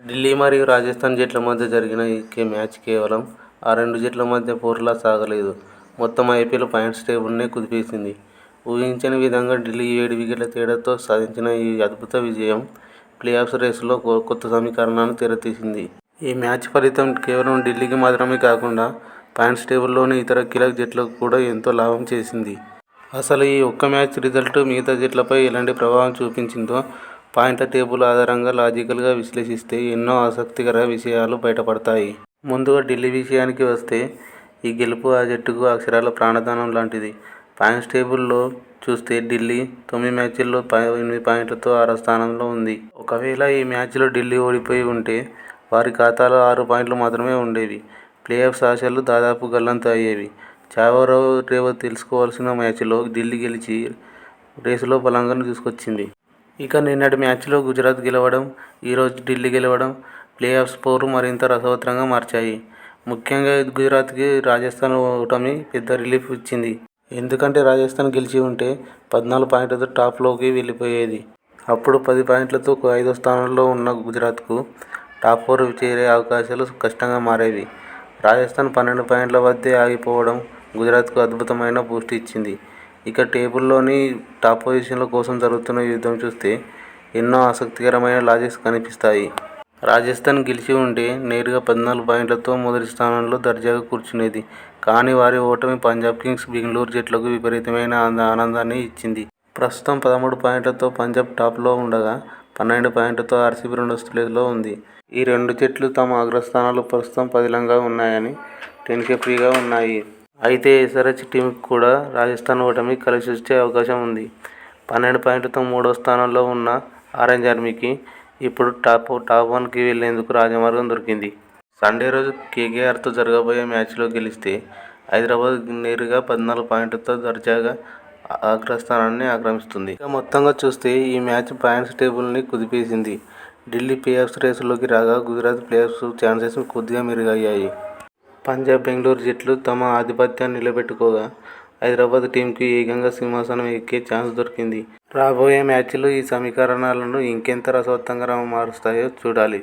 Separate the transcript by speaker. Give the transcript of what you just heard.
Speaker 1: ఢిల్లీ మరియు రాజస్థాన్ జట్ల మధ్య జరిగిన ఈ మ్యాచ్ కేవలం ఆ రెండు జట్ల మధ్య పోరులా సాగలేదు. మొత్తం ఐపీఎల్ పాయింట్స్ టేబుల్నే కుదిపేసింది. ఊహించని విధంగా ఢిల్లీ 7 వికెట్ల తేడాతో సాధించిన ఈ అద్భుత విజయం ప్లేఆఫ్ రేసులో కొత్త సమీకరణానికి తెరతీసింది. ఈ మ్యాచ్ ఫలితం కేవలం ఢిల్లీకి మాత్రమే కాకుండా పాయింట్స్ టేబుల్లోని ఇతర కీలక జట్లకు కూడా ఎంతో లాభం చేసింది. అసలు ఈ ఒక్క మ్యాచ్ రిజల్ట్ మిగతా జట్లపై ఎలాంటి ప్రభావం చూపించిందో పాయింట్ల టేబుల్ ఆధారంగా లాజికల్గా విశ్లేషిస్తే ఎన్నో ఆసక్తికర విషయాలు బయటపడతాయి. ముందుగా ఢిల్లీ విషయానికి వస్తే ఈ గెలుపు ఆ జట్టుకు అక్షరాల ప్రాణదానం లాంటిది. పాయింట్స్ టేబుల్లో చూస్తే ఢిల్లీ 9 మ్యాచ్ల్లో 8 పాయింట్లతో 6వ స్థానంలో ఉంది. ఒకవేళ ఈ మ్యాచ్లో ఢిల్లీ ఓడిపోయి ఉంటే వారి ఖాతాలో 6 పాయింట్లు మాత్రమే ఉండేవి. ప్లేఆఫ్ ఆశలు దాదాపు గల్లంతు అయ్యేవి. చావో రేవో తెలుసుకోవాల్సిన మ్యాచ్లో ఢిల్లీ గెలిచి రేసులో బలంగా దూసుకొచ్చింది. ఇక నిన్నటి మ్యాచ్లో గుజరాత్ గెలవడం, ఈరోజు ఢిల్లీ గెలవడం ప్లేఆఫ్ పోరు మరింత రసవత్తరంగా మార్చాయి. ముఖ్యంగా గుజరాత్కి రాజస్థాన్ ఓటమి పెద్ద రిలీఫ్ ఇచ్చింది. ఎందుకంటే రాజస్థాన్ గెలిచి ఉంటే 14 పాయింట్లతో టాప్లోకి వెళ్లిపోయేది. అప్పుడు 10 పాయింట్లతో 5వ స్థానంలో ఉన్న గుజరాత్కు టాప్ 4 చేరే అవకాశాలు కష్టంగా మారేవి. రాజస్థాన్ 12 పాయింట్ల వద్దే ఆగిపోవడం గుజరాత్కు అద్భుతమైన బూస్ట్ ఇచ్చింది. ఇక టేబుల్లోని టాప్ పొజిషన్ల కోసం జరుగుతున్న యుద్ధం చూస్తే ఎన్నో ఆసక్తికరమైన లాజిక్స్ కనిపిస్తాయి. రాజస్థాన్ గెలిచి ఉంటే నేరుగా 14 పాయింట్లతో మొదటి స్థానంలో దర్జాగా కూర్చునేది. కానీ వారి ఓటమి పంజాబ్ కింగ్స్, బెంగళూరు జట్లకు విపరీతమైన ఆనందాన్ని ఇచ్చింది. ప్రస్తుతం 13 పాయింట్లతో పంజాబ్ టాప్లో ఉండగా 12 పాయింట్లతో ఆర్సీబీ రెండో ప్లేస్లో ఉంది. ఈ రెండు జట్లు తమ అగ్రస్థానాలు ప్రస్తుతం పదిలంగా ఉన్నాయని 10K ఫ్రీగా ఉన్నాయి. అయితే ఎస్ఆర్హెచ్ టీమ్కు కూడా రాజస్థాన్ ఓటమి కలిసొచ్చే అవకాశం ఉంది. 12 పాయింట్లతో 3వ స్థానంలో ఉన్న ఆరెంజ్ ఆర్మీకి ఇప్పుడు టాప్ 1కి వెళ్లేందుకు రాజమార్గం దొరికింది. సండే రోజు కేకేఆర్తో జరగబోయే మ్యాచ్లో గెలిస్తే హైదరాబాద్ నేరుగా 14 పాయింట్లతో దర్జాగా అగ్రస్థానాన్ని ఆక్రమిస్తుంది. ఇక మొత్తంగా చూస్తే ఈ మ్యాచ్ పాయింట్స్ టేబుల్ని కుదిపేసింది. ఢిల్లీ ప్లేఆఫ్ రేసులోకి రాగా గుజరాత్ ప్లేఆఫ్ ఛాన్సెస్ కొద్దిగా మెరుగయ్యాయి. పంజాబ్, బెంగళూరు జట్లు తమ ఆధిపత్యాన్ని నిలబెట్టుకోగా హైదరాబాద్ టీమ్కు ఏకంగా సింహాసనం ఎక్కే ఛాన్స్ దొరికింది. రాబోయే మ్యాచ్లు ఈ సమీకరణాలను ఇంకెంత రసవత్తంగా మారుస్తాయో చూడాలి.